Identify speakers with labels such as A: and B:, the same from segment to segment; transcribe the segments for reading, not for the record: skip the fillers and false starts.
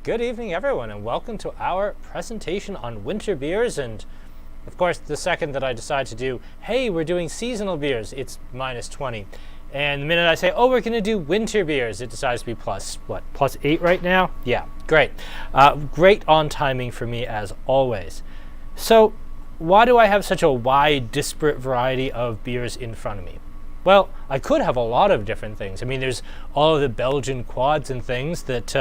A: Good evening, everyone, and welcome to our presentation on winter beers. And of course, the second that I decide to do, hey, we're doing seasonal beers, it's minus 20. And the minute I say, oh, we're going to do winter beers, it decides to be plus 8 right now? Yeah, great. Great on timing for me as always. So why do I have such a wide, disparate variety of beers in front of me? Well, I could have a lot of different things. I mean, there's all of the Belgian quads and things that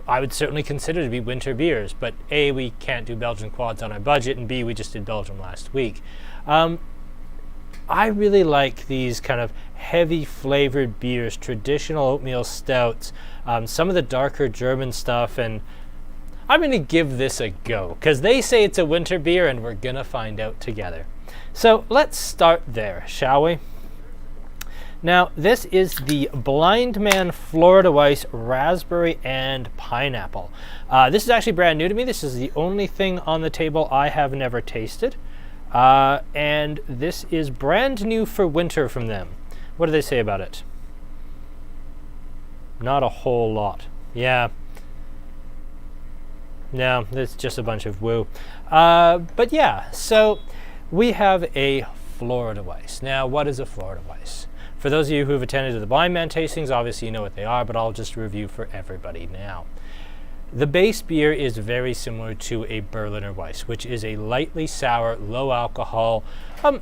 A: I would certainly consider to be winter beers, but A, we can't do Belgian quads on our budget, and B, we just did Belgium last week. I really like these kind of heavy flavored beers, traditional oatmeal stouts, some of the darker German stuff, and I'm going to give this a go, because they say it's a winter beer, and we're going to find out together. So let's start there, shall we? Now, this is the Blindman Florida Weisse Raspberry and Pineapple. This is actually brand new to me. This is the only thing on the table I have never tasted. And this is brand new for winter from them. What do they say about it? Not a whole lot. Yeah. No, it's just a bunch of woo. But yeah, so we have a Florida Weisse. Now, what is a Florida Weisse? For those of you who have attended the Blindman tastings, obviously you know what they are, but I'll just review for everybody now. The base beer is very similar to a Berliner Weisse, which is a lightly sour, low alcohol,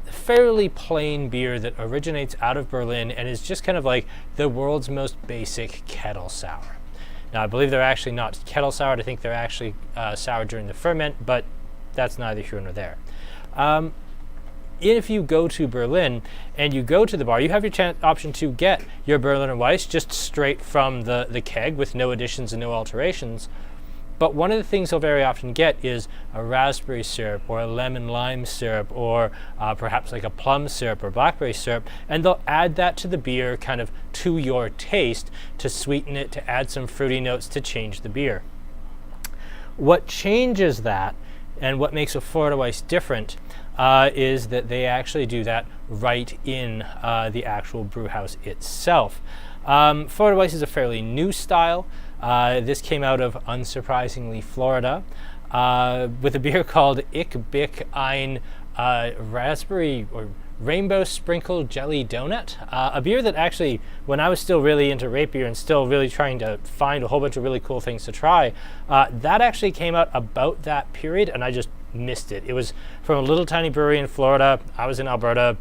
A: fairly plain beer that originates out of Berlin and is just kind of like the world's most basic kettle sour. Now, I believe they're actually not kettle soured. I think they're actually sour during the ferment, but that's neither here nor there. If you go to Berlin and you go to the bar, you have your option to get your Berliner Weisse just straight from the keg with no additions and no alterations. But one of the things you'll very often get is a raspberry syrup or a lemon lime syrup or perhaps like a plum syrup or blackberry syrup, and they'll add that to the beer kind of to your taste to sweeten it, to add some fruity notes to change the beer. What changes that and what makes a Florida Weisse different is that they actually do that right in the actual brew house itself. Florida Weisse is a fairly new style. This came out of, unsurprisingly, Florida with a beer called Ich Bick ein Raspberry or Rainbow Sprinkled Jelly Donut. A beer that actually, when I was still really into rape beer and still really trying to find a whole bunch of really cool things to try, that actually came out about that period, and I just missed it. It was from a little tiny brewery in Florida. I was in Alberta.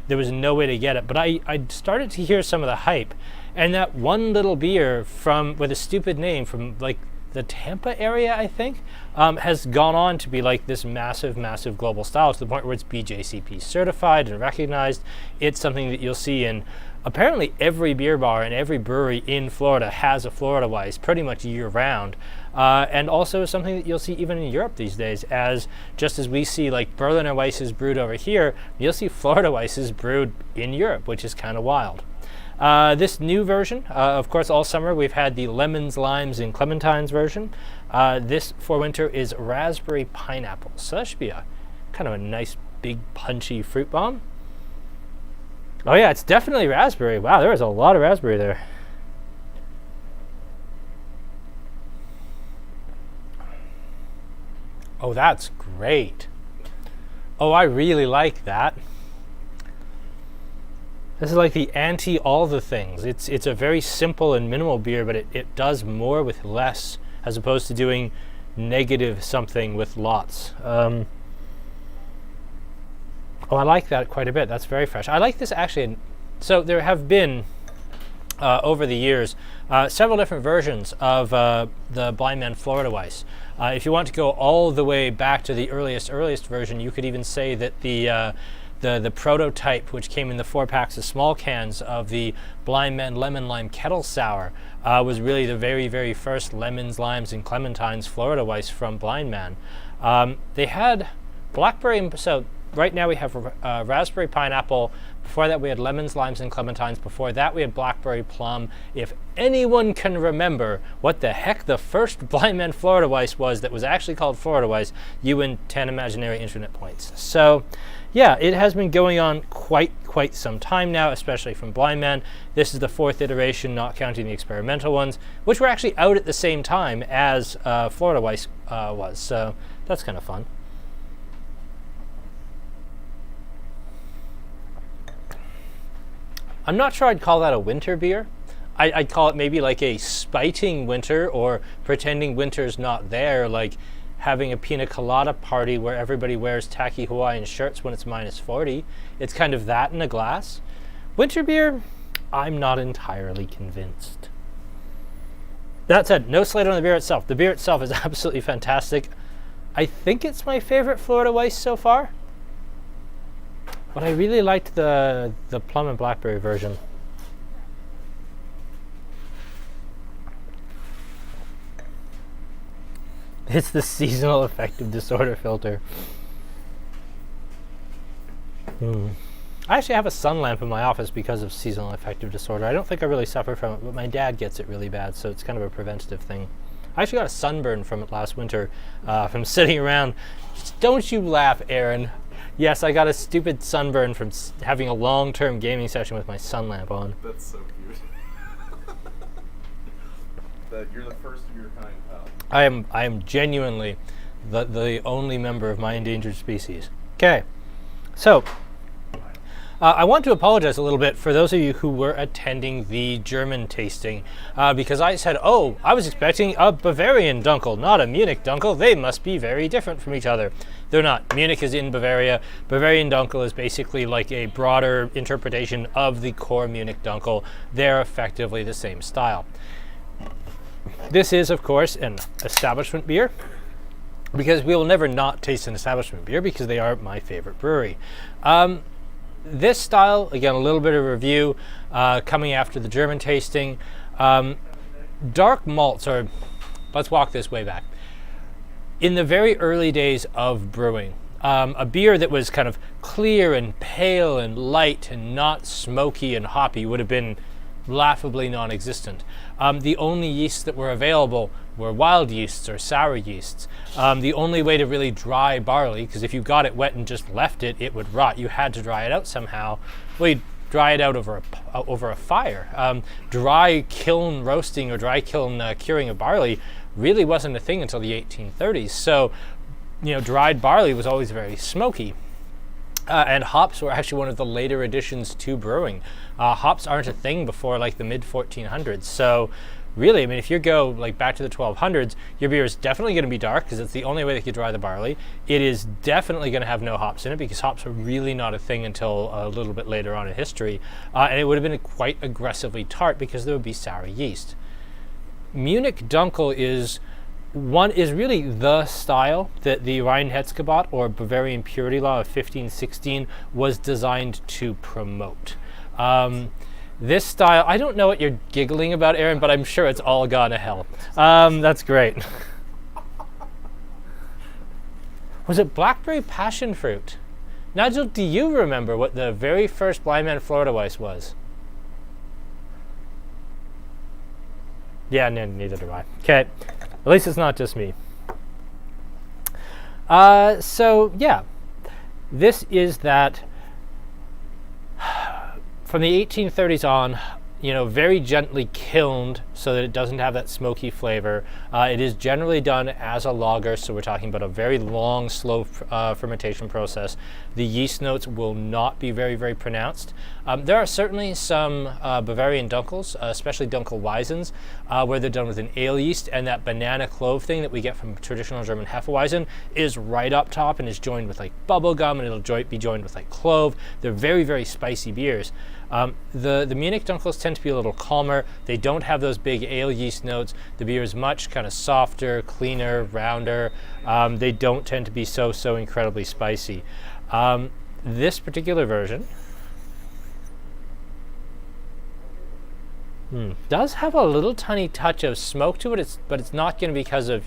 A: There was no way to get it, but I started to hear some of the hype, and that one little beer with a stupid name from like the Tampa area, I think, has gone on to be like this massive global style to the point where it's BJCP certified and recognized. It's something that you'll see in apparently every beer bar and every brewery in Florida has a Florida Weisse pretty much year round. And also something that you'll see even in Europe these days, as just as we see like Berliner Weisses brewed over here, you'll see Florida Weisses brewed in Europe, which is kind of wild. This new version, of course, all summer we've had the lemons, limes, and clementines version. This for winter is raspberry pineapple. So that should be a kind of a nice big punchy fruit bomb. Oh yeah, it's definitely raspberry. Wow, there is a lot of raspberry there. Oh, that's great. Oh, I really like that. This is like the anti all the things. It's a very simple and minimal beer, but it does more with less, as opposed to doing negative something with lots. Oh, I like that quite a bit. That's very fresh. I like this actually. So there have been, over the years, several different versions of the Blindman Florida Weisse. If you want to go all the way back to the earliest version, you could even say that the prototype, which came in the 4 packs of small cans of the Blindman Lemon Lime Kettle Sour, was really the very first lemons, limes, and clementines Florida Weisse from Blindman. They had blackberry, so right now we have raspberry pineapple. Before that we had lemons, limes, and clementines. Before that we had blackberry plum. If anyone can remember what the heck the first Blindman Florida Weisse was that was actually called Florida Weisse, you win 10 imaginary internet points. So yeah, it has been going on quite quite some time now, especially from Blindman. This is the 4th iteration, not counting the experimental ones, which were actually out at the same time as Florida Weisse was. So that's kind of fun. I'm not sure I'd call that a winter beer. I'd call it maybe like a spiting winter, or pretending winter's not there, like having a pina colada party where everybody wears tacky Hawaiian shirts when it's -40. It's kind of that in a glass. Winter beer, I'm not entirely convinced. That said, no slate on the beer itself. The beer itself is absolutely fantastic. I think it's my favorite Florida Weisse so far. But I really liked the plum and blackberry version. It's the seasonal affective disorder filter. I actually have a sun lamp in my office because of seasonal affective disorder. I don't think I really suffer from it, but my dad gets it really bad, so it's kind of a preventative thing. I actually got a sunburn from it last winter from sitting around. Don't you laugh, Aaron. Yes, I got a stupid sunburn from having a long-term gaming session with my sun lamp on.
B: That's so cute. You're the first of your kind, pal.
A: I am genuinely the only member of my endangered species. Okay, so I want to apologize a little bit for those of you who were attending the German tasting, because I said, oh, I was expecting a Bavarian Dunkel, not a Munich Dunkel. They must be very different from each other. They're not. Munich is in Bavaria. Bavarian Dunkel is basically like a broader interpretation of the core Munich Dunkel. They're effectively the same style. This is, of course, an establishment beer, because we will never not taste an establishment beer because they are my favorite brewery. This style, again, a little bit of review coming after the German tasting. Dark malts are, let's walk this way back. In the very early days of brewing, a beer that was kind of clear and pale and light and not smoky and hoppy would have been laughably non-existent. The only yeasts that were available were wild yeasts or sour yeasts. The only way to really dry barley, because if you got it wet and just left it, it would rot. You had to dry it out somehow. Well, you'd dry it out over a fire. Dry kiln roasting or dry kiln curing of barley really wasn't a thing until the 1830s. So, dried barley was always very smoky. And hops were actually one of the later additions to brewing. Hops aren't a thing before like the mid 1400s. So really, I mean, if you go like back to the 1200s, your beer is definitely going to be dark because it's the only way that you dry the barley. It is definitely going to have no hops in it because hops are really not a thing until a little bit later on in history. And it would have been quite aggressively tart because there would be sour yeast. Munich Dunkel is really the style that the Reinheitsgebot or Bavarian Purity Law of 1516 was designed to promote. This style, I don't know what you're giggling about, Aaron, but I'm sure it's all gone to hell. That's great. Was it blackberry passion fruit? Nigel, do you remember what the very first Blindman Florida Weisse was? Yeah, no, neither do I. Okay. At least it's not just me. So, yeah. This is that from the 1830s on, very gently kilned so that it doesn't have that smoky flavor. It is generally done as a lager, so we're talking about a very long, slow fermentation process. The yeast notes will not be very, very pronounced. There are certainly some Bavarian Dunkels, especially Dunkel Weissens, where they're done with an ale yeast, and that banana clove thing that we get from traditional German Hefeweizen is right up top and is joined with like bubble gum, and it'll be joined with like clove. They're very, very spicy beers. The Munich Dunkels tend to be a little calmer. They don't have those big ale yeast notes. The beer is much kind of softer, cleaner, rounder. They don't tend to be so incredibly spicy. This particular version does have a little tiny touch of smoke to it, but it's not going to be because of,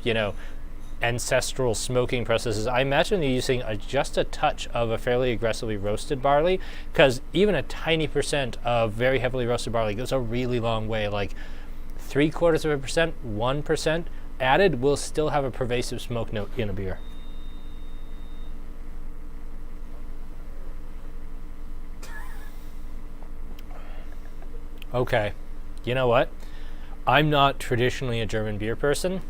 A: ancestral smoking processes. I imagine they're using just a touch of a fairly aggressively roasted barley, because even a tiny percent of very heavily roasted barley goes a really long way. Like 0.75%, 1% added will still have a pervasive smoke note in a beer. Okay. You know what? I'm not traditionally a German beer person.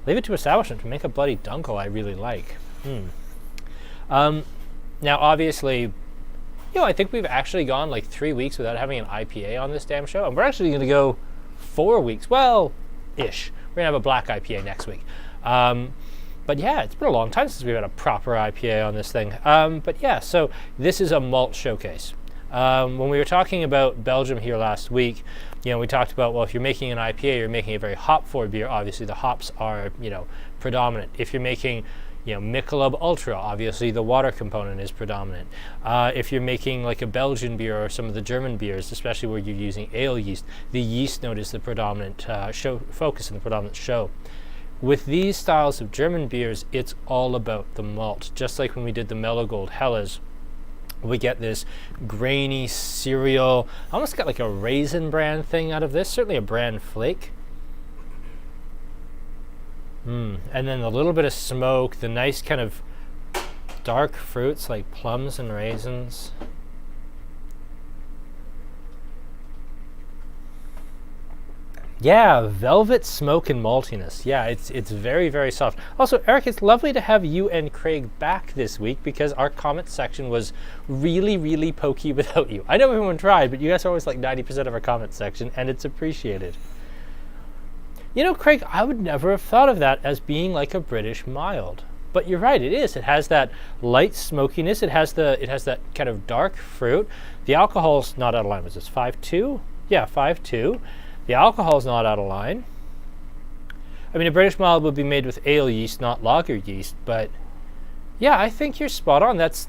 A: Leave it to establishment to make a bloody Dunkel I really like. Now, obviously, I think we've actually gone like 3 weeks without having an IPA on this damn show, and we're actually going to go 4 weeks. Well, ish. We're going to have a black IPA next week. But yeah, it's been a long time since we've had a proper IPA on this thing. But yeah, so this is a malt showcase. When we were talking about Belgium here last week, we talked about, well, if you're making an IPA, you're making a very hop-forward beer. Obviously, the hops are, predominant. If you're making, Michelob Ultra, obviously the water component is predominant. If you're making like a Belgian beer or some of the German beers, especially where you're using ale yeast, the yeast note is the predominant focus in the predominant show. With these styles of German beers, it's all about the malt. Just like when we did the Mellow Gold Helles, we get this grainy cereal, almost got like a raisin bran thing out of this, certainly a bran flake. And then a little bit of smoke, the nice kind of dark fruits like plums and raisins. Yeah, velvet smoke and maltiness. Yeah, it's very, very soft. Also, Eric, it's lovely to have you and Craig back this week because our comment section was really, really pokey without you. I know everyone tried, but you guys are always like 90% of our comment section, and it's appreciated. Craig, I would never have thought of that as being like a British mild. But you're right, it is. It has that light smokiness. It has that kind of dark fruit. The alcohol's not out of line. Was this 5.2? Yeah, 5.2. The alcohol's not out of line. I mean, a British mild would be made with ale yeast, not lager yeast. But yeah, I think you're spot on. That's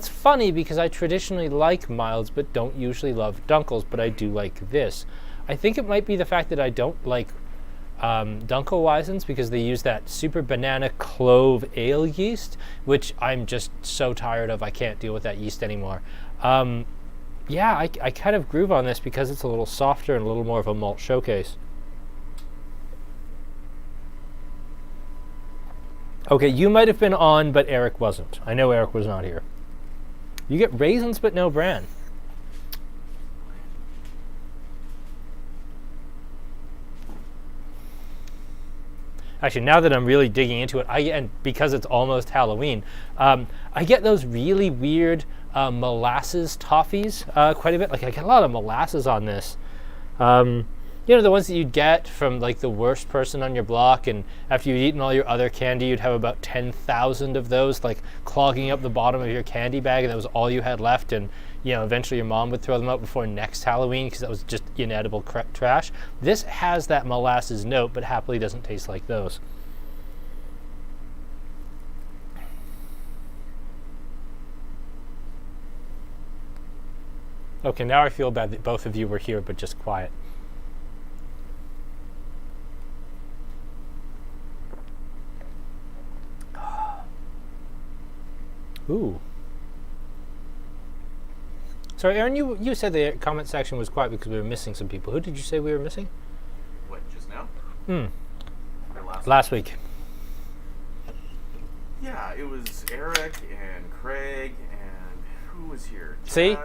A: funny because I traditionally like milds, but don't usually love Dunkels. But I do like this. I think it might be the fact that I don't like Dunkel Weissens because they use that super banana clove ale yeast, which I'm just so tired of. I can't deal with that yeast anymore. Yeah, I kind of groove on this because it's a little softer and a little more of a malt showcase. Okay, you might have been on, but Eric wasn't. I know Eric was not here. You get raisins, but no bran. Actually, now that I'm really digging into it, and because it's almost Halloween, I get those really weird molasses toffees quite a bit. Like I get a lot of molasses on this. The ones that you'd get from like the worst person on your block, and after you'd eaten all your other candy, you'd have about 10,000 of those, like clogging up the bottom of your candy bag, and that was all you had left. And eventually your mom would throw them out before next Halloween because that was just inedible trash. This has that molasses note, but happily doesn't taste like those. Okay, now I feel bad that both of you were here, but just quiet. Ooh. Sorry, Aaron, you said the comment section was quiet because we were missing some people. Who did you say we were missing?
B: What, just now?
A: Or last week.
B: Yeah, it was Eric and Craig and who was here? Chad,
A: See,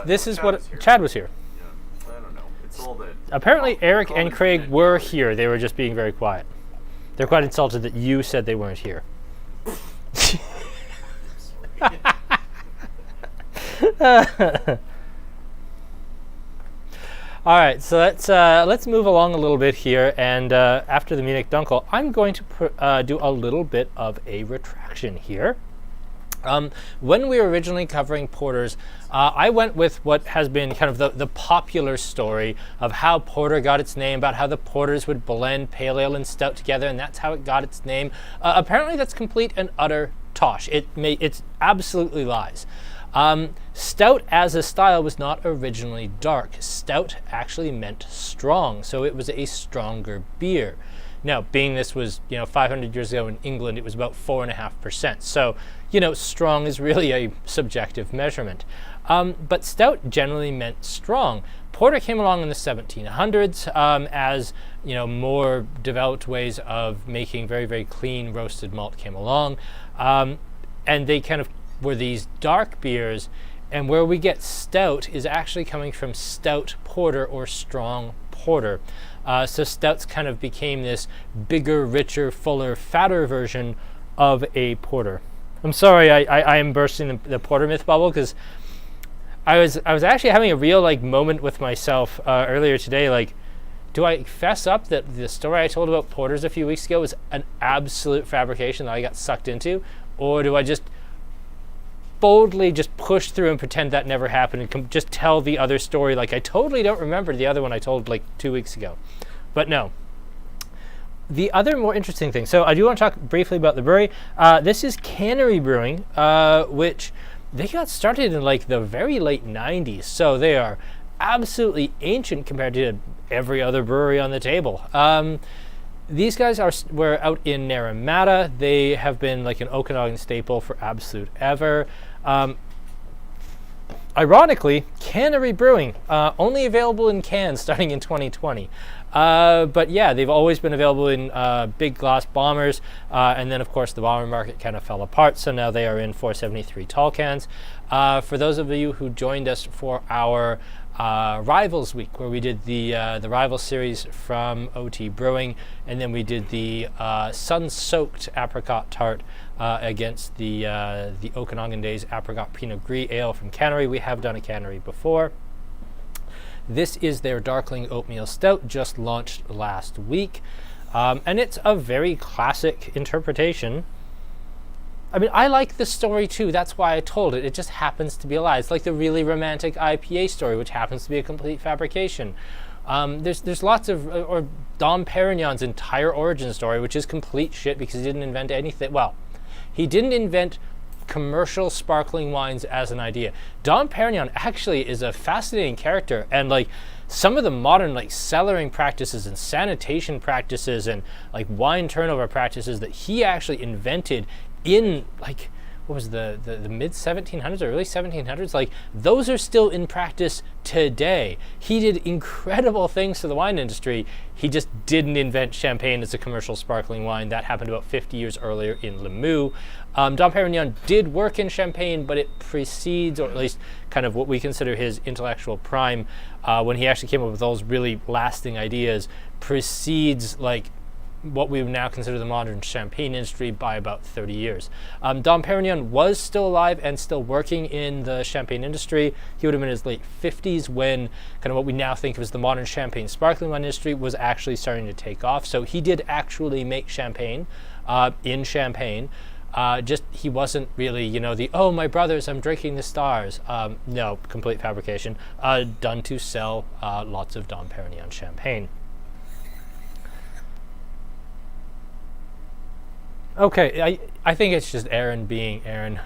A: this is what Chad was here.
B: Yeah, I don't know. It's all that.
A: Apparently, Eric and Craig were here. They were just being very quiet. They're quite insulted that you said they weren't here. All right, so let's move along a little bit here, and after the Munich Dunkel, I'm going to do a little bit of a retraction here. When we were originally covering porters, I went with what has been kind of the popular story of how porter got its name, about how the porters would blend pale ale and stout together, and that's how it got its name. Apparently, that's complete and utter tosh. It's absolutely lies. Stout as a style was not originally dark. Stout actually meant strong, so it was a stronger beer. Now, being this was 500 years ago in England, it was about 4.5%. So strong is really a subjective measurement. But stout generally meant strong. Porter came along in the 1700s as more developed ways of making very, very clean roasted malt came along, and they kind of were these dark beers. And where we get stout is actually coming from stout porter or strong porter. So stouts kind of became this bigger, richer, fuller, fatter version of a porter. I'm sorry, I am bursting the porter myth bubble, because I was actually having a real moment with myself earlier today. Like, do I fess up that the story I told about porters a few weeks ago was an absolute fabrication that I got sucked into, or do I just boldly just push through and pretend that never happened and just tell the other story like I totally don't remember the other one I told 2 weeks ago? But no. The other more interesting thing, so I do want to talk briefly about the brewery. This is Cannery Brewing, which they got started in the very late 90s, so they are absolutely ancient compared to every other brewery on the table. These guys were out in Naramata. They have been an Okanagan staple for absolute ever. Ironically, Cannery Brewing, only available in cans starting in 2020. But yeah, they've always been available in big glass bombers, and then of course the bomber market kind of fell apart, so now they are in 473 tall cans. For those of you who joined us for our Rivals Week, where we did the Rivals series from OT Brewing, and then we did the sun-soaked apricot tart against the Okanagan Days apricot Pinot Gris ale from Cannery. We have done a Cannery before. This is their Darkling Oatmeal Stout, just launched last week, and it's a very classic interpretation. I mean, I like the story too, that's why I told it. It just happens to be a lie. It's like the really romantic IPA story, which happens to be a complete fabrication. There's lots of, or Dom Perignon's entire origin story, which is complete shit because he didn't invent anything. Well, he didn't invent commercial sparkling wines as an idea. Dom Perignon actually is a fascinating character, and some of the modern cellaring practices and sanitation practices and wine turnover practices that he actually invented in what was the mid 1700s or early 1700s, those are still in practice today. He did incredible things to the wine industry. He just didn't invent champagne as a commercial sparkling wine. That happened about 50 years earlier in Limoux. Dom Perignon did work in champagne, but it precedes, or at least kind of what we consider his intellectual prime, when he actually came up with those really lasting ideas, precedes what we would now consider the modern champagne industry by about 30 years. Dom Perignon was still alive and still working in the champagne industry. He would have been in his late 50s when kind of what we now think of as the modern champagne sparkling wine industry was actually starting to take off. So he did actually make champagne in Champagne. Just he wasn't really, oh, my brothers, I'm drinking the stars. No, complete fabrication. Done to sell lots of Dom Perignon champagne. Okay, I think it's just Aaron being Aaron.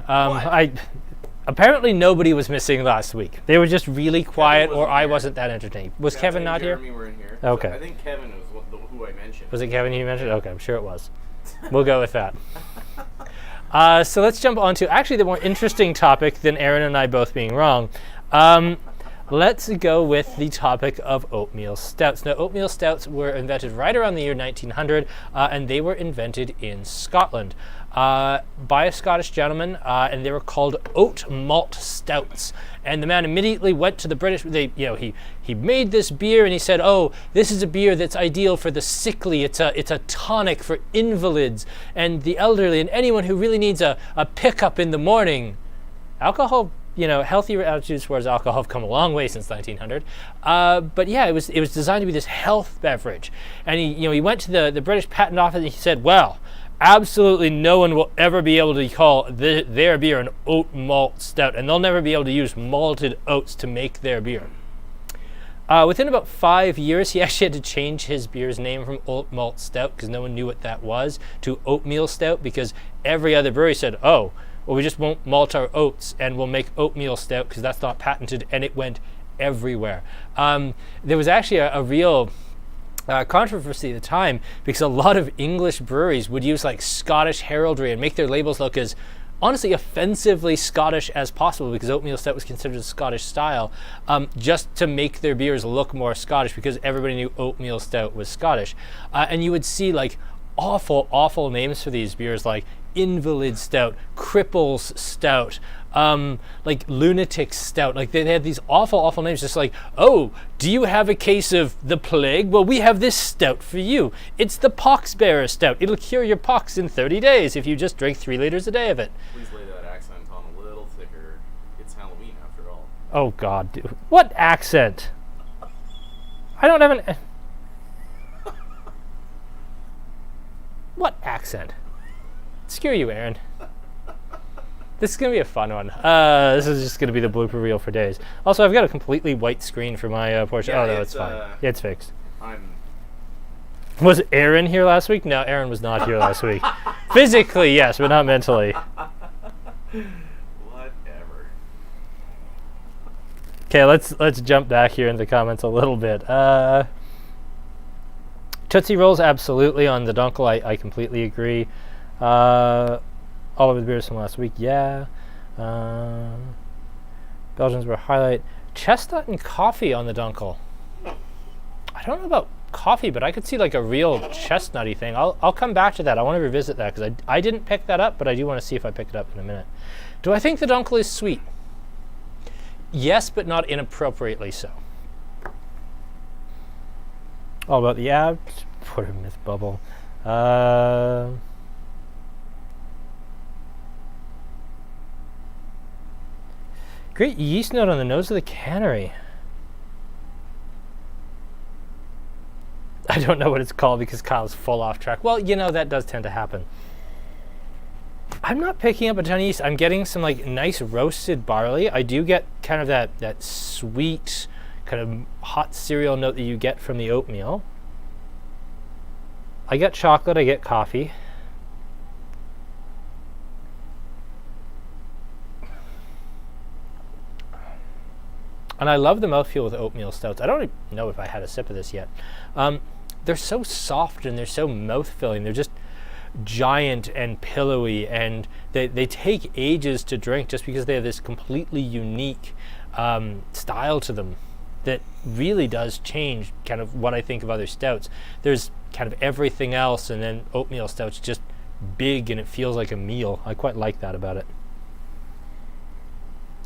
A: Apparently nobody was missing last week. They were just really quiet, or I wasn't that entertaining. Was Kevin not here?
B: Jeremy were in here.
A: Okay.
B: I think Kevin was who I mentioned.
A: Was it Kevin you mentioned? Okay, I'm sure it was. We'll go with that. So let's jump on to actually the more interesting topic than Aaron and I both being wrong. Let's go with the topic of oatmeal stouts. Now, oatmeal stouts were invented right around the year 1900, and they were invented in Scotland by a Scottish gentleman, and they were called oat malt stouts. And the man immediately went to the British. He made this beer, and he said, "Oh, this is a beer that's ideal for the sickly. It's a tonic for invalids and the elderly and anyone who really needs a pickup in the morning." Alcohol. Healthier attitudes towards alcohol have come a long way since 1900. But yeah, it was designed to be this health beverage. And he went to the British Patent Office and he said, well, absolutely no one will ever be able to call their beer an oat malt stout, and they'll never be able to use malted oats to make their beer. Within about 5 years, he actually had to change his beer's name from oat malt stout, because no one knew what that was, to oatmeal stout, because every other brewery said, oh, well, we just won't malt our oats and we'll make oatmeal stout because that's not patented, and it went everywhere. There was actually a real controversy at the time, because a lot of English breweries would use Scottish heraldry and make their labels look as honestly offensively Scottish as possible, because oatmeal stout was considered a Scottish style, just to make their beers look more Scottish, because everybody knew oatmeal stout was Scottish. And you would see awful names for these beers, like invalid stout, cripples stout, like lunatic stout. Like they had these awful names, just like, oh, do you have a case of the plague? Well, we have this stout for you. It's the poxbearer stout. It'll cure your pox in 30 days if you just drink 3 liters a day of it.
B: Please lay that accent on a little thicker. It's Halloween after all.
A: Oh God, dude. What accent? I don't have an... What accent? Screw you, Aaron. This is going to be a fun one. This is just going to be the blooper reel for days. Also, I've got a completely white screen for my portion.
B: Yeah,
A: oh, no, it's fine. Yeah, it's fixed.
B: I'm...
A: Was Aaron here last week? No, Aaron was not here last week. Physically, yes, but not mentally.
B: Whatever.
A: Okay, let's jump back here in the comments a little bit. Tootsie Rolls, absolutely. On the Dunkel, I completely agree. All of the beers from last week, yeah. Belgians were a highlight. Chestnut and coffee on the Dunkel. I don't know about coffee, but I could see like a real chestnutty thing. I'll come back to that. I want to revisit that because I didn't pick that up, but I do want to see if I pick it up in a minute. Do I think the Dunkel is sweet? Yes, but not inappropriately so. All about the abs. Poor myth bubble. Great yeast note on the nose of the Cannery. I don't know what it's called because Kyle's full off track. Well, you know, that does tend to happen. I'm not picking up a ton of yeast. I'm getting some like nice roasted barley. I do get kind of that sweet kind of hot cereal note that you get from the oatmeal. I get chocolate, I get coffee. And I love the mouthfeel with oatmeal stouts. I don't even know if I had a sip of this yet. They're so soft and they're so mouth-filling. They're just giant and pillowy, and they take ages to drink just because they have this completely unique style to them that really does change kind of what I think of other stouts. There's kind of everything else, and then oatmeal stouts just big and it feels like a meal. I quite like that about it.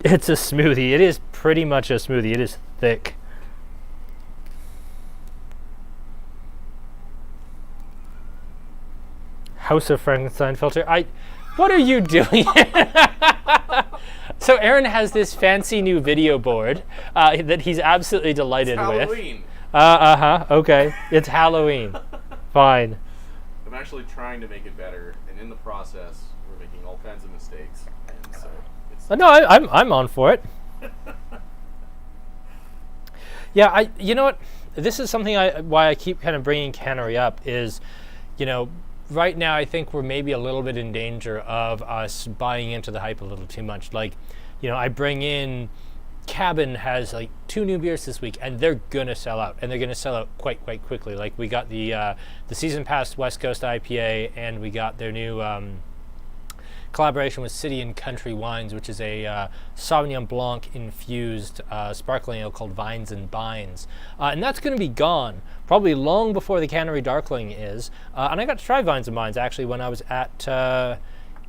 A: It's a smoothie. It is pretty much a smoothie. It is thick. House of Frankenstein filter. What are you doing? So Aaron has this fancy new video board that he's absolutely delighted with.
B: Halloween.
A: Okay. It's Halloween. Fine.
B: I'm actually trying to make it better, and in the process, we're making all kinds of mistakes, and so it's...
A: No, I'm on for it. Yeah, you know what? This is something why I keep kind of bringing Cannery up is, you know, right now I think we're maybe a little bit in danger of us buying into the hype a little too much. Like, you know, I bring in Cabin has like 2 new beers this week, and they're gonna sell out, and they're gonna sell out quite quickly. Like we got the season pass West Coast IPA, and we got their new collaboration with City and Country Wines, which is a Sauvignon Blanc infused sparkling ale called Vines and Binds, and that's going to be gone probably long before the Cannery Darkling is. And I got to try Vines and Binds actually when I was at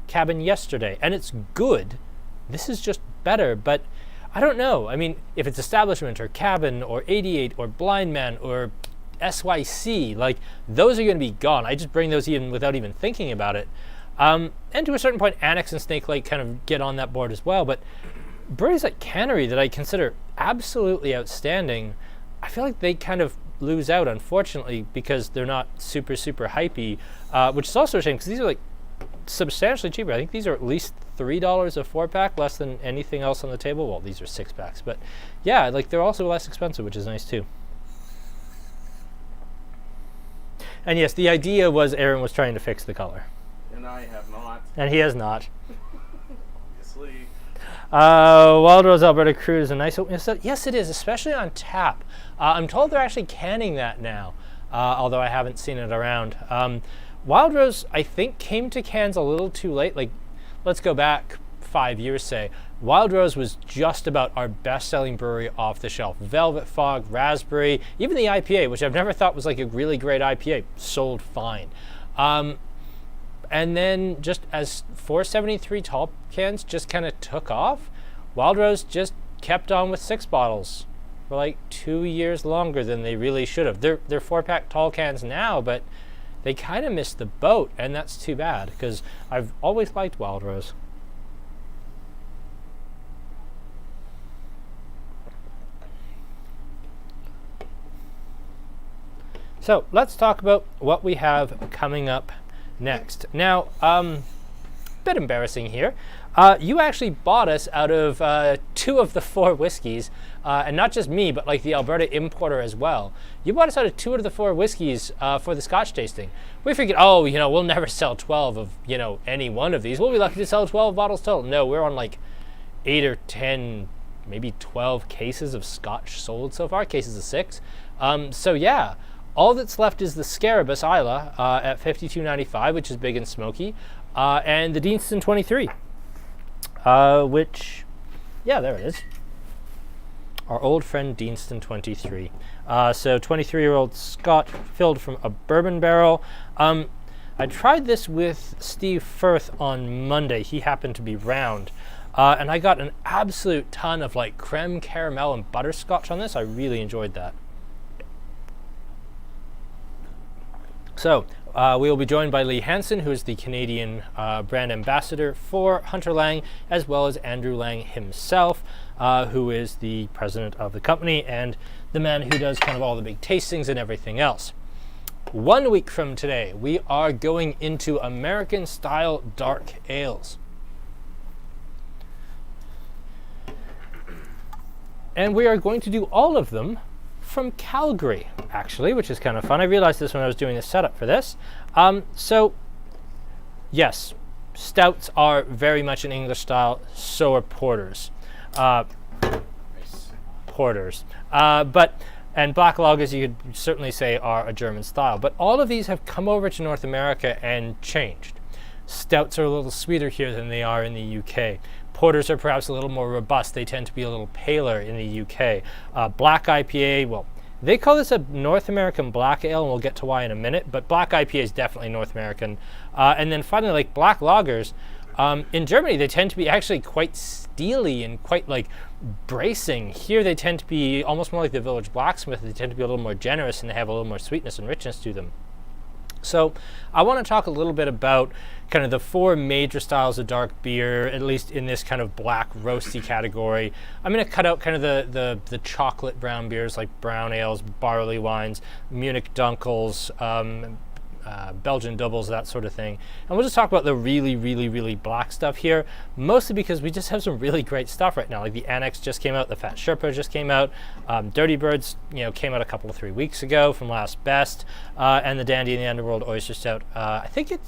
A: Cabin yesterday, and it's good. This is just better, but I don't know. I mean, if it's Establishment or Cabin or 88 or Blindman or SYC, like those are going to be gone. I just bring those in without even thinking about it. And to a certain point, Annex and Snake Lake kind of get on that board as well. But breweries like Cannery that I consider absolutely outstanding, I feel like they kind of lose out, unfortunately, because they're not super hypey, which is also a shame because these are like substantially cheaper. I think these are at least $3 a 4-pack, less than anything else on the table. Well, these are 6-packs, but yeah, like they're also less expensive, which is nice too. And yes, the idea was Aaron was trying to fix the color.
B: And I have not.
A: And he has not.
B: Obviously.
A: Wild Rose Alberta Crude is a nice oatmeal stout. Yes, it is, especially on tap. I'm told they're actually canning that now, although I haven't seen it around. Wild Rose, I think, came to cans a little too late. Like, let's go back 5 years, say. Wild Rose was just about our best-selling brewery off the shelf. Velvet Fog, Raspberry, even the IPA, which I've never thought was like a really great IPA, sold fine. And then just as 473 tall cans just kind of took off, Wild Rose just kept on with 6 bottles for like 2 years longer than they really should have. They're 4-pack tall cans now, but they kind of missed the boat, and that's too bad because I've always liked Wild Rose. So let's talk about what we have coming up next. Now, bit embarrassing here. You actually bought us out of 2 of the 4 whiskeys, and not just me, but like the Alberta importer as well. You bought us out of 2 out of the 4 whiskeys for the Scotch tasting. We figured, oh, we'll never sell 12 of, any one of these. We'll be lucky to sell 12 bottles total. No, we're on like 8 or 10, maybe 12 cases of Scotch sold so far, cases of 6. So yeah. All that's left is the Scarabus Isla at $52.95, which is big and smoky, and the Deanston 23, which, yeah, there it is. Our old friend Deanston 23. So 23-year-old Scotch filled from a bourbon barrel. I tried this with Steve Firth on Monday. He happened to be round. And I got an absolute ton of like creme, caramel, and butterscotch on this. I really enjoyed that. So we will be joined by Lee Hansen, who is the Canadian brand ambassador for Hunter Lang, as well as Andrew Lang himself, who is the president of the company and the man who does kind of all the big tastings and everything else. 1 week from today, we are going into American-style dark ales. And we are going to do all of them from Calgary, actually, which is kind of fun. I realized this when I was doing the setup for this. So, yes, stouts are very much an English style, so are porters. Porters. And black lagers, you could certainly say, are a German style. But all of these have come over to North America and changed. Stouts are a little sweeter here than they are in the UK. Porters are perhaps a little more robust. They tend to be a little paler in the UK. Black IPA, well, they call this a North American black ale, and we'll get to why in a minute, but black IPA is definitely North American. And then finally, like black lagers, in Germany, they tend to be actually quite steely and quite like bracing. Here, they tend to be almost more like the Village Blacksmith. They tend to be a little more generous, and they have a little more sweetness and richness to them. So I want to talk a little bit about kind of the 4 major styles of dark beer, at least in this kind of black roasty category. I'm going to cut out kind of the chocolate brown beers like brown ales, barley wines, Munich Dunkels, Belgian doubles, that sort of thing. And we'll just talk about the really, really, really black stuff here, mostly because we just have some really great stuff right now. Like the Annex just came out, the Fat Sherpa just came out, Dirty Birds, came out a couple of 3 weeks ago from Last Best, and the Dandy and the Underworld Oyster Stout. I think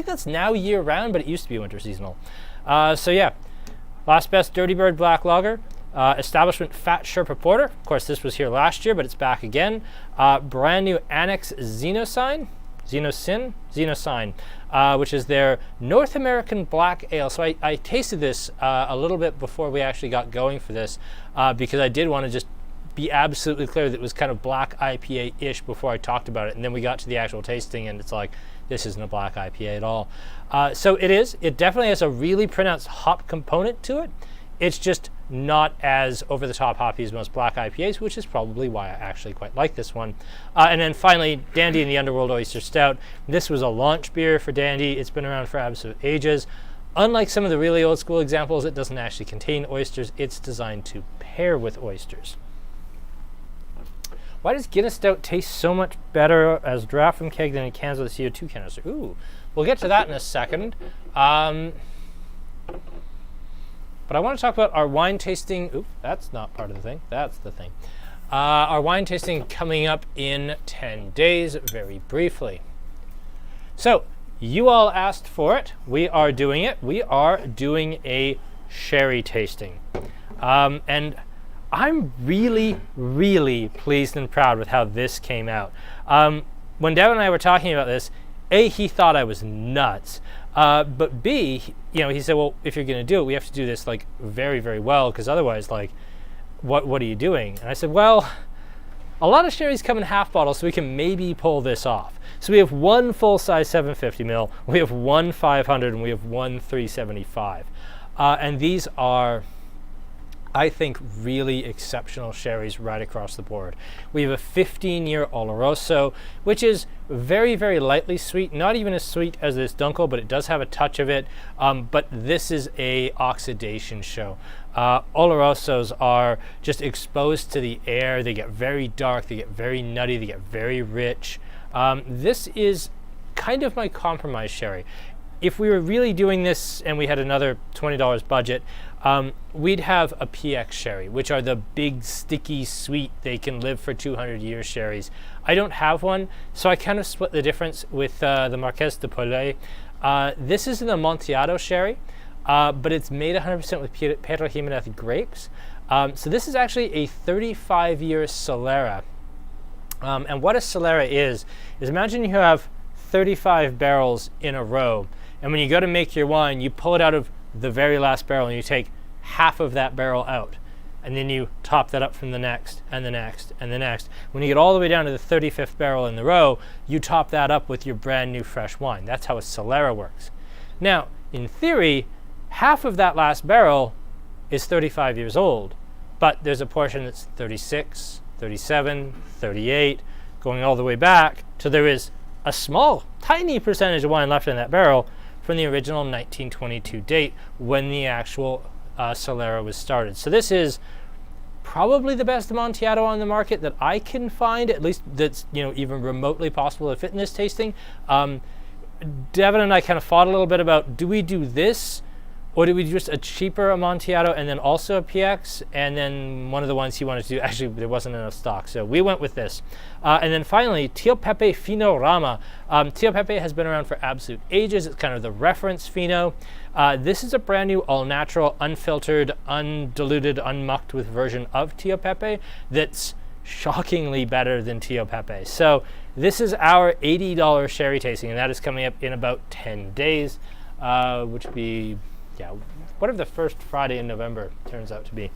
A: that's now year round, but it used to be winter seasonal. So yeah, Last Best Dirty Bird Black Lager. Establishment Fat Sherpa Porter. Of course, this was here last year, but it's back again. Brand new Annex Xenosign, which is their North American black ale. So I tasted this a little bit before we actually got going for this, because I did want to just be absolutely clear that it was kind of black IPA-ish before I talked about it. And then we got to the actual tasting, and it's like, this isn't a black IPA at all. So it is. It definitely has a really pronounced hop component to it. It's just not as over-the-top hoppy as most black IPAs, which is probably why I actually quite like this one. And then finally, Dandy and the Underworld Oyster Stout. This was a launch beer for Dandy. It's been around for absolute ages. Unlike some of the really old school examples, it doesn't actually contain oysters. It's designed to pair with oysters. Why does Guinness Stout taste so much better as draft from keg than in cans with a CO2 canister? Ooh, we'll get to that in a second. But I want to talk about our wine tasting. Ooh, that's not part of the thing. That's the thing. Our wine tasting coming up in 10 days, very briefly. So, you all asked for it. We are doing it. We are doing a sherry tasting. And I'm really, really pleased and proud with how this came out. When Devin and I were talking about this, A, he thought I was nuts. But B, he said, well, if you're going to do it, we have to do this like very, very well, because otherwise, like, what are you doing? And I said, well, a lot of sherries come in half bottles, so we can maybe pull this off. So we have one full-size 750 ml, we have one 500, and we have one 375. And these are, I think, really exceptional sherries right across the board. We have a 15-year Oloroso, which is very, very lightly sweet, not even as sweet as this Dunkel, but it does have a touch of it. But this is a oxidation show. Olorosos are just exposed to the air. They get very dark, they get very nutty, they get very rich. This is kind of my compromise sherry. If we were really doing this and we had another $20 budget, we'd have a PX sherry, which are the big, sticky, sweet, they can live for 200 years sherries. I don't have one, so I kind of split the difference with the Marqués de Paulet. This is an Amontillado sherry, but it's made 100% with Pedro Jimenez grapes. So this is actually a 35-year Solera. And what a Solera is imagine you have 35 barrels in a row, and when you go to make your wine, you pull it out of the very last barrel and you take half of that barrel out, and then you top that up from the next and the next and the next. When you get all the way down to the 35th barrel in the row, you top that up with your brand new fresh wine. That's how a Solera works. Now, in theory, half of that last barrel is 35 years old, but there's a portion that's 36, 37, 38, going all the way back till there is a small, tiny percentage of wine left in that barrel from the original 1922 date when the actual Solera was started. So this is probably the best Amontillado on the market that I can find, at least that's even remotely possible to fit in this tasting. Devin and I kind of fought a little bit about, do we do this or do we do just a cheaper Amontillado and then also a PX? And then one of the ones he wanted to do, actually there wasn't enough stock, so we went with this. And then finally, Tio Pepe Fino Rama. Tio Pepe has been around for absolute ages. It's kind of the reference Fino. This is a brand new, all-natural, unfiltered, undiluted, unmucked with version of Tio Pepe that's shockingly better than Tio Pepe. So this is our $80 sherry tasting, and that is coming up in about 10 days, which would be, whatever the first Friday in November turns out to be.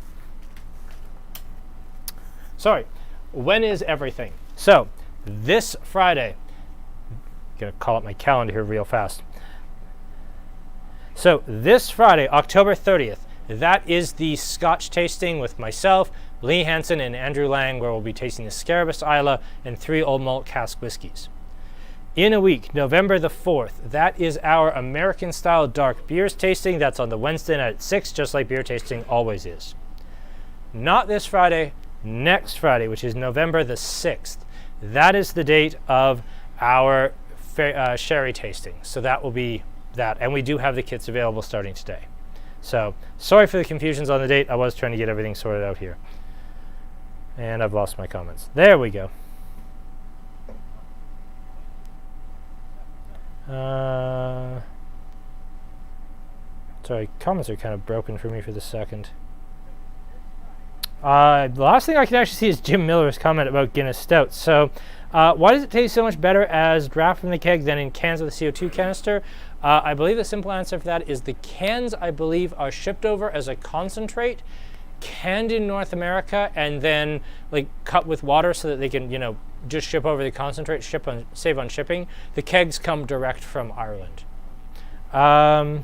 A: Sorry, when is everything? So this Friday, gonna call up my calendar here real fast. So this Friday, October 30th, that is the Scotch tasting with myself, Lee Hansen, and Andrew Lang, where we'll be tasting the Scarabus Isla and 3 old malt cask whiskies. In a week, November the 4th, that is our American-style dark beers tasting. That's on the Wednesday night at 6, just like beer tasting always is. Not this Friday, next Friday, which is November the 6th. That is the date of our sherry tasting. So that will be that. And we do have the kits available starting today. So sorry for the confusions on the date. I was trying to get everything sorted out here. And I've lost my comments. There we go. Sorry, comments are kind of broken for me for the second. The last thing I can actually see is Jim Miller's comment about Guinness Stout. So, why does it taste so much better as draft from the keg than in cans with a CO2 canister? I believe the simple answer for that is the cans, I believe, are shipped over as a concentrate, canned in North America, and then cut with water so that they can, just ship over the concentrate, save on shipping. The kegs come direct from Ireland. And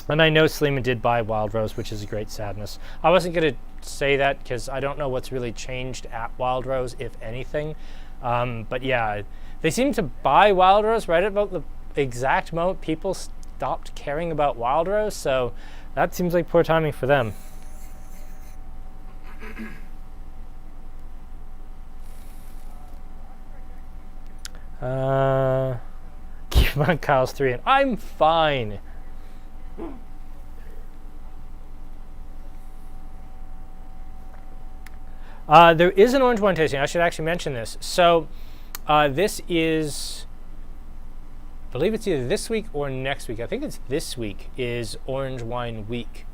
A: I know Sleeman did buy Wild Rose, which is a great sadness. I wasn't going to say that because I don't know what's really changed at Wild Rose, if anything. But yeah, they seem to buy Wild Rose right about the exact moment people stopped caring about Wild Rose, so that seems like poor timing for them. Keep on Kyle's 3 and I'm fine. There is an orange wine tasting. I should actually mention this. So this is, I believe it's either this week or next week. I think it's this week is Orange Wine Week.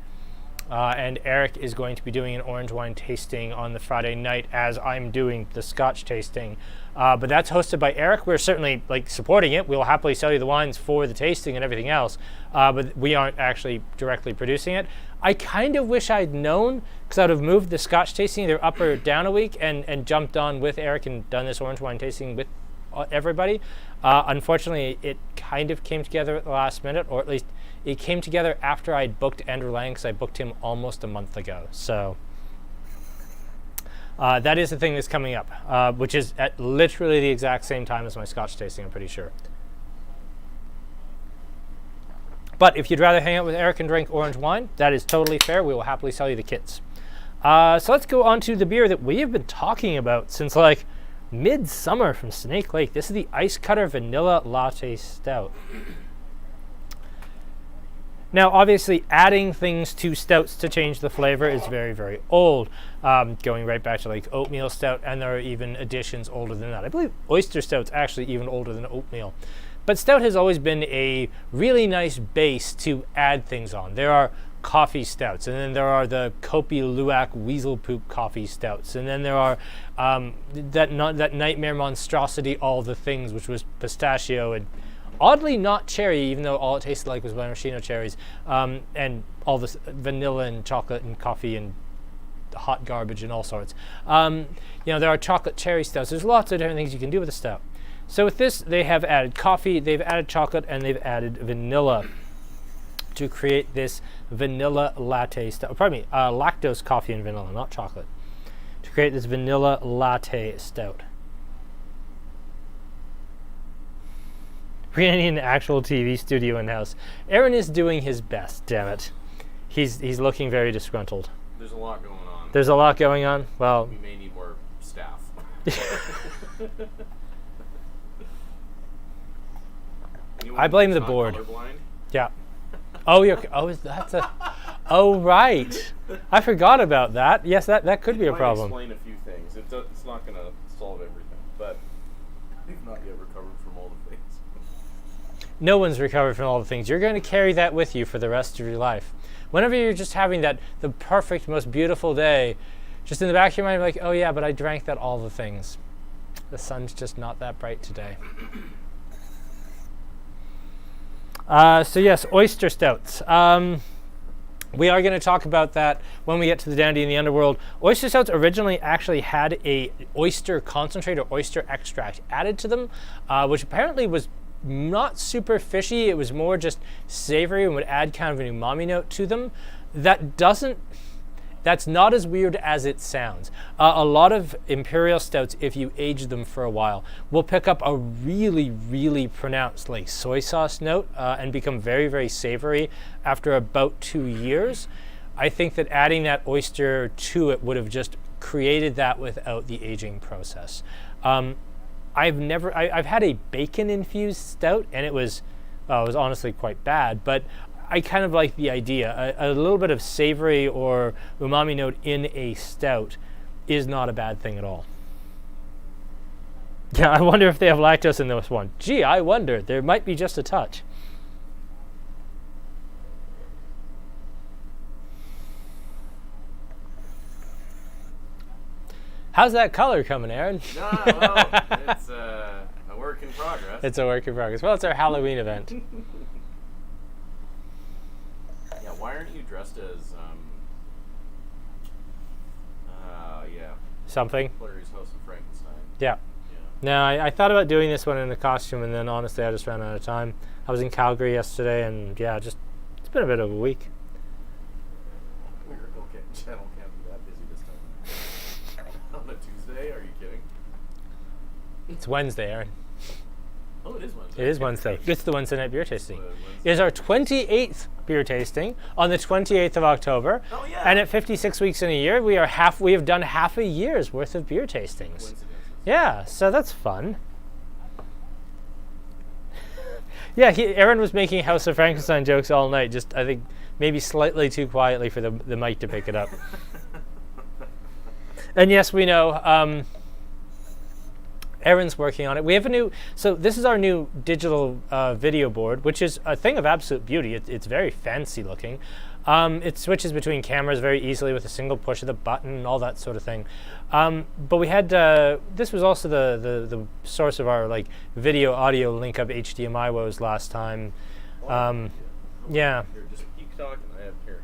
A: And Eric is going to be doing an orange wine tasting on the Friday night as I'm doing the Scotch tasting. But that's hosted by Eric. We're certainly supporting it. We'll happily sell you the wines for the tasting and everything else. But we aren't actually directly producing it. I kind of wish I'd known, because I'd have moved the Scotch tasting either up or down a week and jumped on with Eric and done this orange wine tasting with everybody. Unfortunately, it kind of came together at the last minute, or at least it came together after I'd booked Andrew Lang, because I booked him almost a month ago. So that is the thing that's coming up, which is at literally the exact same time as my Scotch tasting, I'm pretty sure. But if you'd rather hang out with Eric and drink orange wine, that is totally fair. We will happily sell you the kits. So let's go on to the beer that we have been talking about since like midsummer from Snake Lake. This is the Ice Cutter Vanilla Latte Stout. Now, obviously, adding things to stouts to change the flavor is very, very old. Going right back to like Oatmeal Stout, and there are even additions older than that. I believe Oyster Stout's actually even older than Oatmeal. But Stout has always been a really nice base to add things on. There are coffee stouts, and then there are the Kopi Luwak Weasel Poop coffee stouts, and then there are that Nightmare Monstrosity All the Things, which was pistachio and oddly not cherry, even though all it tasted like was maraschino cherries, and all this vanilla and chocolate and coffee and hot garbage and all sorts. There are chocolate cherry stouts. There's lots of different things you can do with a stout. So with this, they have added coffee, they've added chocolate, and they've added vanilla to create this vanilla latte stout. Pardon me, lactose coffee and vanilla, not chocolate. To create this vanilla latte stout. We're gonna need an actual TV studio in-house. Aaron is doing his best, damn it. He's looking very disgruntled.
B: There's a lot going on.
A: There's a lot going on? Well,
B: we may need more staff.
A: I blame the board.
B: Colorblind?
A: Yeah. Oh, oh, right. I forgot about that. Yes, that could be a problem.
B: Explain a few things. It's not going to solve everything, but we've not yet recovered from all the things.
A: No one's recovered from all the things. You're going to carry that with you for the rest of your life. Whenever you're just having the perfect, most beautiful day, just in the back of your mind, you're like, oh yeah, but I drank that all the things. The sun's just not that bright today. So yes, oyster stouts. We are going to talk about that when we get to the Dandy in the Underworld. Oyster stouts originally actually had a oyster concentrate or oyster extract added to them, which apparently was not super fishy. It was more just savory and would add kind of an umami note to them. That's not as weird as it sounds. A lot of imperial stouts, if you age them for a while, will pick up a really, really pronounced like soy sauce note and become very, very savory after about 2 years. I think that adding that oyster to it would have just created that without the aging process. I've had a bacon infused stout, and it was honestly quite bad, but I kind of like the idea. A little bit of savory or umami note in a stout is not a bad thing at all. Yeah, I wonder if they have lactose in this one. Gee, I wonder. There might be just a touch. How's that color coming, Aaron?
B: Well, it's a work in progress.
A: It's a work in progress. Well, it's our Halloween event.
B: Yeah, why aren't you dressed as,
A: something?
B: Larry's House of Frankenstein.
A: Yeah. No, I thought about doing this one in a costume, and then honestly, I just ran out of time. I was in Calgary yesterday, and yeah, it's been a bit of a week.
B: Okay, channel can't be that busy this time. On a Tuesday? Are you kidding?
A: It's Wednesday, Aaron.
B: Oh, it is Wednesday.
A: It is Wednesday. It's the Wednesday night beer tasting. It is our 28th beer tasting on the 28th of October.
B: Oh, yeah.
A: And at 56 weeks in a year, we have done half a year's worth of beer tastings. Yeah, so that's fun. Yeah, Aaron was making House of Frankenstein jokes all night, just I think maybe slightly too quietly for the mic to pick it up. And yes, we know, Aaron's working on it. We have so this is our new digital video board, which is a thing of absolute beauty. It's very fancy looking. It switches between cameras very easily with a single push of the button and all that sort of thing. But we had, this was also the source of our like video audio link up HDMI woes last time. Yeah.
B: Here, just keep talking. I have here.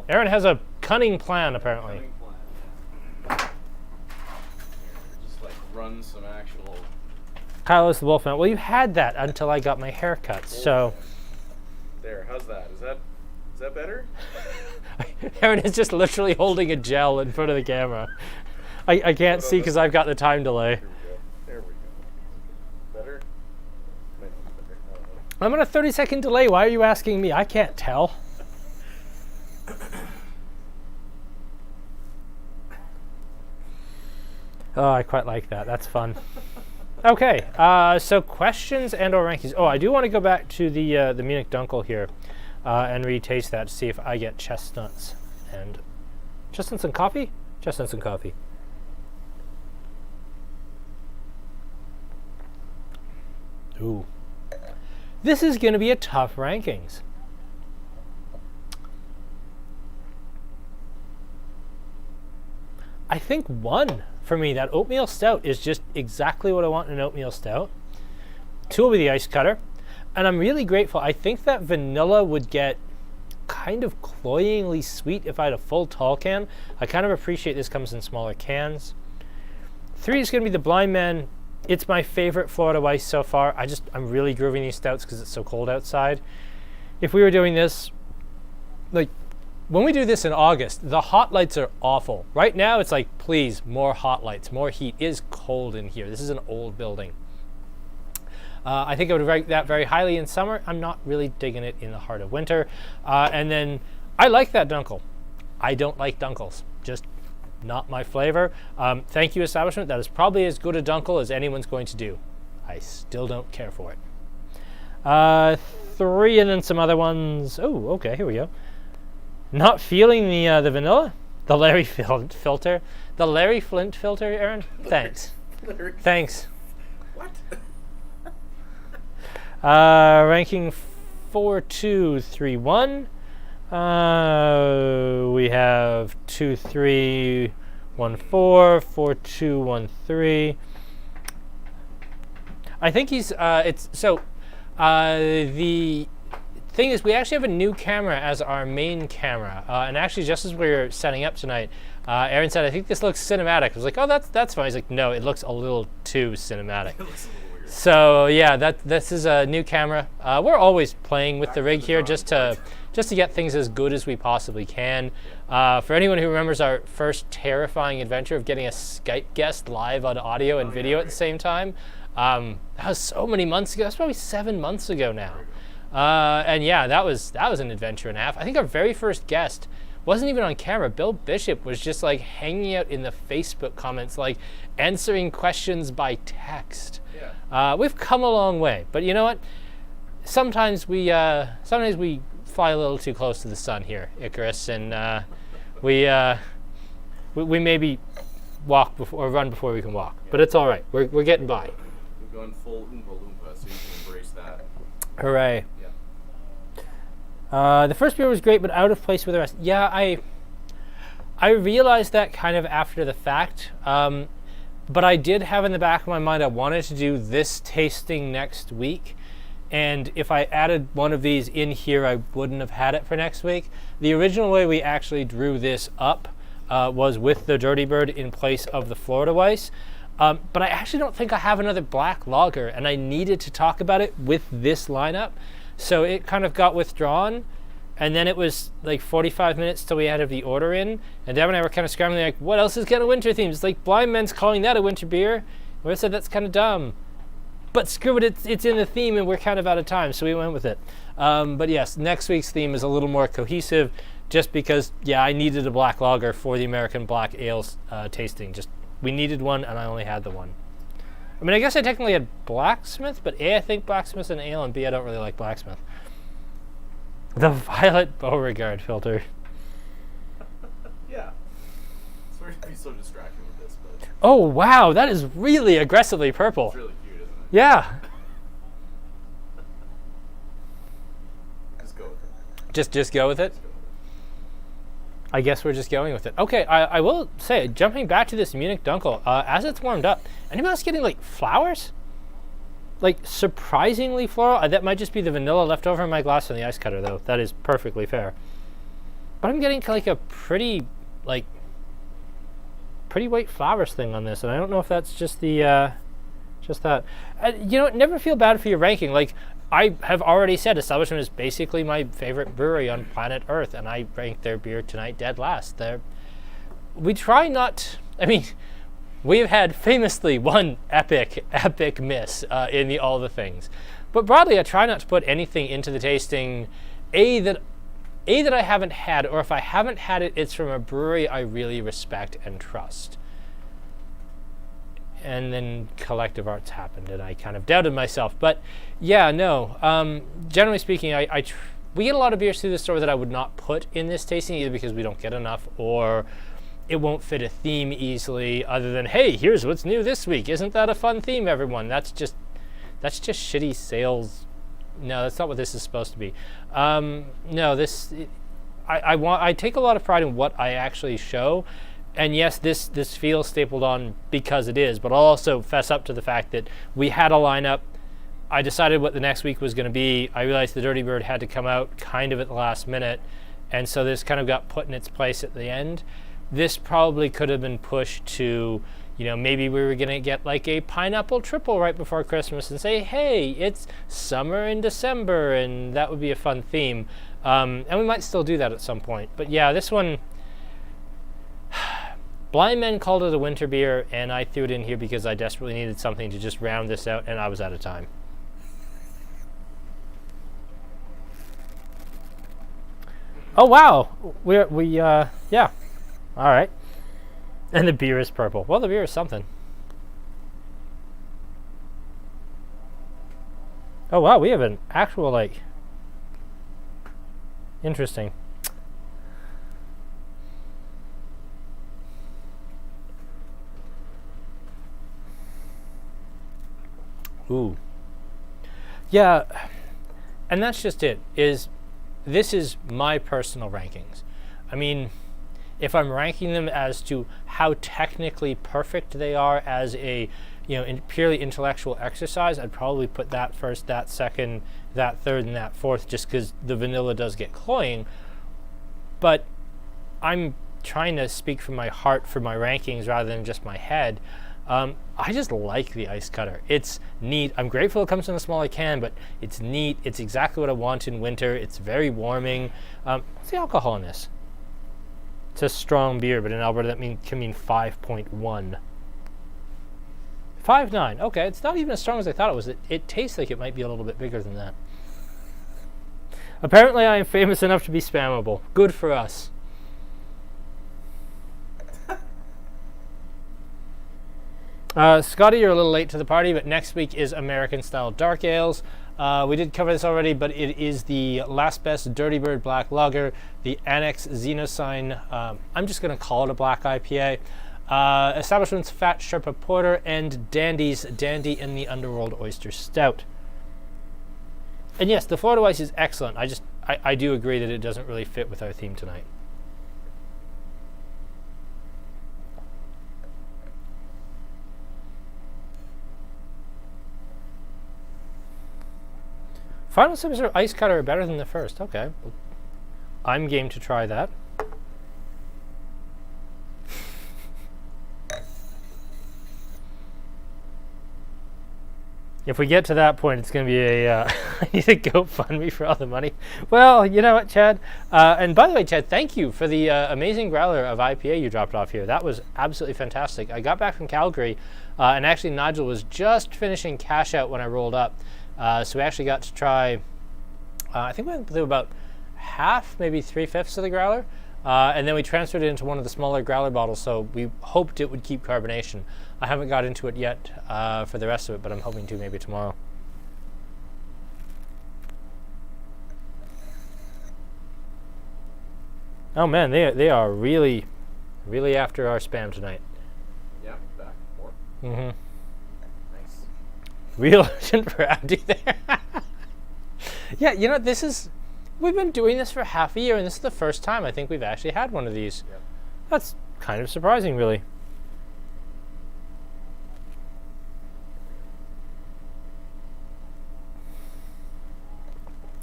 A: Aaron has a cunning plan, apparently.
B: Cunning plan. Here, just like run some actual.
A: Kyle is the Wolfman. Well, you had that until I got my haircut, so.
B: There, how's that? Is that better?
A: Aaron is just literally holding a gel in front of the camera. I can't see because I've got the time delay.
B: There we go. Better? Might not be better. I don't know.
A: I'm on a 30-second delay. Why are you asking me? I can't tell. Oh, I quite like that. That's fun. Okay, so questions and or rankings. Oh, I do want to go back to the Munich Dunkel here and retaste that to see if I get chestnuts and coffee? Chestnuts and coffee. Ooh. This is going to be a tough rankings. I think 1 for me. That oatmeal stout is just exactly what I want in an oatmeal stout. 2 will be the ice cutter. And I'm really grateful. I think that vanilla would get kind of cloyingly sweet if I had a full tall can. I kind of appreciate this comes in smaller cans. 3 is going to be the Blindman. It's my favorite Florida Weisse so far. I'm really grooving these stouts because it's so cold outside. If we were doing this, like, when we do this in August, the hot lights are awful. Right now, it's like, please, more hot lights, more heat. It is cold in here. This is an old building. I think I would rank that very highly in summer. I'm not really digging it in the heart of winter. And then I like that Dunkel. I don't like Dunkels. Just not my flavor. Thank you, establishment. That is probably as good a Dunkel as anyone's going to do. I still don't care for it. 3 and then some other ones. Oh, okay, here we go. Not feeling the vanilla. The Larry filter. The Larry Flint filter, Aaron? Thanks. Thanks.
B: What?
A: Ranking 4, 2, 3, 1. We have 2, 3, 1, 4, 4, 2, 1, 3. I think he's the thing is we actually have a new camera as our main camera, and actually just as we were setting up tonight, Aaron said, I think this looks cinematic. I was like, oh, that's fine. He's like, no, it looks a little too cinematic.
B: It looks a little weird.
A: So yeah, this is a new camera. We're always playing with the rig here just to get things as good as we possibly can. For anyone who remembers our first terrifying adventure of getting a Skype guest live on audio and video at the same time, that was so many months ago. That's probably 7 months ago now. And yeah, that was an adventure and a half. I think our very first guest wasn't even on camera. Bill Bishop was just like hanging out in the Facebook comments, like answering questions by text. Yeah. We've come a long way, but you know what? Sometimes we fly a little too close to the sun here, Icarus, and we maybe walk before or run before we can walk. Yeah. But it's all right. We're getting by.
B: We've gone full Oompa Loompa, so you can embrace that.
A: Hooray. The first beer was great, but out of place with the rest. Yeah, I realized that kind of after the fact, but I did have in the back of my mind I wanted to do this tasting next week, and if I added one of these in here, I wouldn't have had it for next week. The original way we actually drew this up was with the Dirty Bird in place of the Florida Weisse, but I actually don't think I have another black lager, and I needed to talk about it with this lineup. So it kind of got withdrawn, and then it was like 45 minutes till we had the order in, and Deb and I were kind of scrambling like, what else is kind of winter themed? It's like Blindman's calling that a winter beer. And we said that's kind of dumb. But screw it, it's in the theme and we're kind of out of time, so we went with it. But yes, next week's theme is a little more cohesive just because, yeah, I needed a black lager for the American Black Ales tasting. Just we needed one and I only had the one. I mean, I guess I technically had Blacksmith, but A, I think Blacksmith's an ale, and B, I don't really like Blacksmith. The Violet Beauregard filter.
B: Yeah. Sorry to be so distracting with this, but...
A: Oh, wow, that is really aggressively purple.
B: It's really cute, isn't it?
A: Yeah.
B: Just go with it.
A: Just go with it? I guess we're just going with it. Okay, I will say, jumping back to this Munich Dunkel, as it's warmed up, anybody else getting like flowers? Like surprisingly floral? That might just be the vanilla left over in my glass from the ice cutter though. That is perfectly fair. But I'm getting like a pretty white flowers thing on this, and I don't know if that's just the just that. You know, never feel bad for your ranking. Like I have already said, Establishment is basically my favorite brewery on planet Earth, and I rank their beer tonight dead last. We try not. I mean, we've had famously one epic miss in the all the things, but broadly, I try not to put anything into the tasting that I haven't had, or if I haven't had it, it's from a brewery I really respect and trust. And then Collective Arts happened, and I kind of doubted myself. But yeah, no. Generally speaking, we get a lot of beers through the store that I would not put in this tasting, either because we don't get enough, or it won't fit a theme easily. Other than, hey, here's what's new this week. Isn't that a fun theme, everyone? That's just shitty sales. No, that's not what this is supposed to be. No, this. I take a lot of pride in what I actually show. And yes, this feels stapled on because it is, but I'll also fess up to the fact that we had a lineup. I decided what the next week was going to be. I realized the Dirty Bird had to come out kind of at the last minute, and so this kind of got put in its place at the end. This probably could have been pushed to, you know, maybe we were going to get like a pineapple triple right before Christmas and say, hey, it's summer in December, and that would be a fun theme. And we might still do that at some point. But yeah, this one... Blindman called it a winter beer, and I threw it in here because I desperately needed something to just round this out, and I was out of time. Oh wow, yeah, all right. And the beer is purple. Well, the beer is something. Oh wow, we have an actual like interesting. Ooh. Yeah, and that's just it. This is my personal rankings. I mean, if I'm ranking them as to how technically perfect they are as a, you know, purely intellectual exercise, I'd probably put that first, that second, that third, and that fourth, just because the vanilla does get cloying. But I'm trying to speak from my heart for my rankings rather than just my head. I just like the ice cutter. It's neat. I'm grateful it comes in a smaller can, but it's neat. It's exactly what I want in winter. It's very warming. What's the alcohol in this? It's a strong beer, but in Alberta that can mean 5.1. 5.9. Okay, it's not even as strong as I thought it was. It tastes like it might be a little bit bigger than that. Apparently I am famous enough to be spammable. Good for us. Scotty, you're a little late to the party, but next week is American-style dark ales. We did cover this already, but it is the Last Best Dirty Bird Black Lager, the Annex Xenosign, I'm just going to call it a black IPA, Establishment's Fat Sherpa Porter, and Dandy's Dandy in the Underworld Oyster Stout. And yes, the Florida Weisse is excellent. I do agree that it doesn't really fit with our theme tonight. Final sips of ice cutter are better than the first. Okay. I'm game to try that. If we get to that point, it's going to be I need a GoFundMe for all the money. Well, you know what, Chad? And by the way, Chad, thank you for the amazing growler of IPA you dropped off here. That was absolutely fantastic. I got back from Calgary, and actually Nigel was just finishing cash out when I rolled up. So we actually got to try, I think we went through about half, maybe 3/5 of the growler, and then we transferred it into one of the smaller growler bottles, so we hoped it would keep carbonation. I haven't got into it yet for the rest of it, but I'm hoping to maybe tomorrow. Oh man, they are really, really after our spam tonight.
B: Yeah, back, more.
A: Mm-hmm.
B: Nice.
A: Real urgent for Abdi there. Yeah, you know, we've been doing this for half a year, and this is the first time I think we've actually had one of these.
B: Yep.
A: That's kind of surprising, really.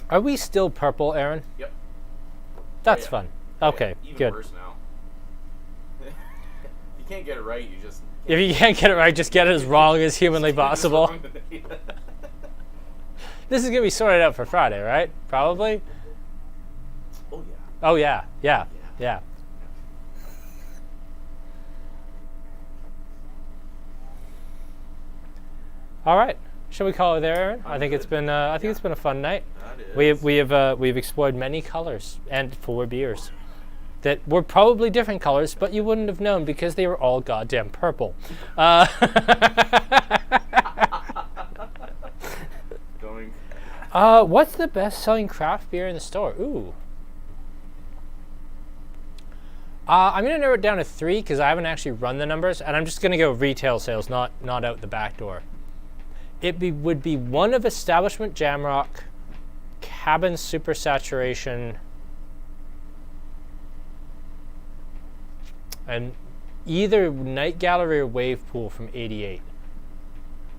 A: Are we still purple, Aaron?
B: Yep.
A: That's
B: yeah.
A: fun. Okay,
B: Even
A: good.
B: worse now. If you can't get it right, you just...
A: If you can't get it right, just get it as wrong as humanly possible. This is going to be sorted out for Friday, right? Probably?
B: Oh, yeah.
A: Oh, yeah. Yeah. Yeah. All right. Shall we call it there, Aaron? I think it's been it's been a fun night. We've explored many colors and 4 beers that were probably different colors, but you wouldn't have known because they were all goddamn purple. What's the best-selling craft beer in the store? Ooh. I'm going to narrow it down to 3 because I haven't actually run the numbers, and I'm just going to go retail sales, not out the back door. Would be one of Establishment Jamrock, Cabin Super Saturation, and either Night Gallery or Wave Pool from 88.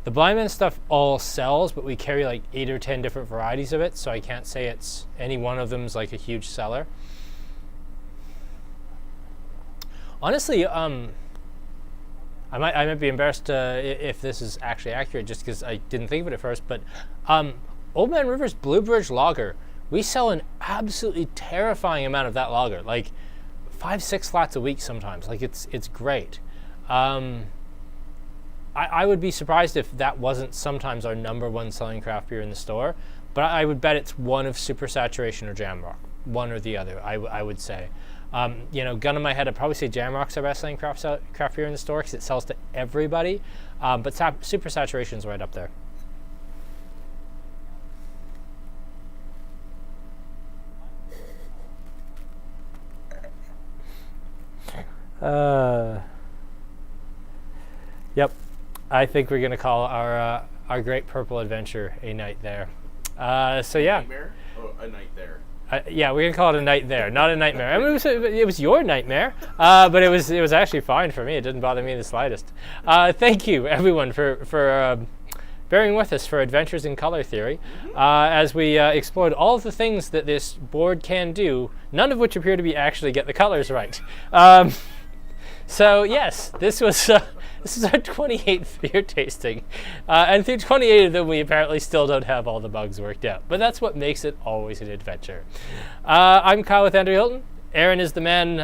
A: The Blindman stuff all sells, but we carry like 8 or 10 different varieties of it, so I can't say it's any one of them's like a huge seller. Honestly, I might be embarrassed if this is actually accurate, just because I didn't think of it at first. But Old Man River's Bluebridge Lager, we sell an absolutely terrifying amount of that lager, like 5-6 flats a week sometimes. Like it's great. I would be surprised if that wasn't sometimes our #1 selling craft beer in the store, but I would bet it's one of Super Saturation or Jamrock, one or the other. I would say. Gun in my head, I'd probably say Jamrock's our best selling craft beer in the store because it sells to everybody, but Super Saturation's right up there. Yep, I think we're gonna call our great purple adventure a night there. So yeah.
B: Nightmare? Oh, a night there.
A: Yeah, we're gonna call it a night there, not a nightmare. I mean, it was your nightmare, but it was actually fine for me. It didn't bother me in the slightest. Thank you, everyone, for bearing with us for Adventures in Color Theory, as we explored all of the things that this board can do, none of which appear to be actually get the colors right. So yes, this is our 28th beer tasting, and through 28 of them we apparently still don't have all the bugs worked out, but that's what makes it always an adventure. I'm Kyle with Andrew Hilton. Aaron is the man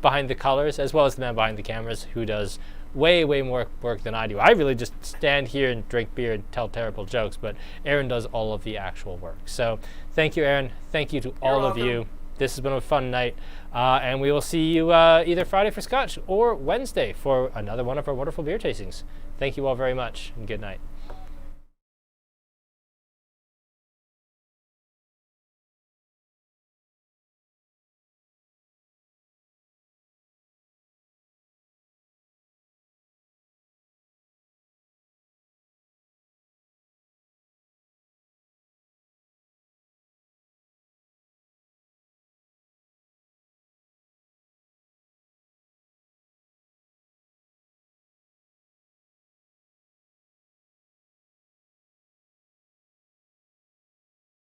A: behind the colors, as well as the man behind the cameras, who does way more work than I do. I really just stand here and drink beer and tell terrible jokes, but Aaron does all of the actual work. So thank you, Aaron. Thank you to all of you. This has been a fun night, and we will see you either Friday for Scotch or Wednesday for another one of our wonderful beer tastings. Thank you all very much, and good night.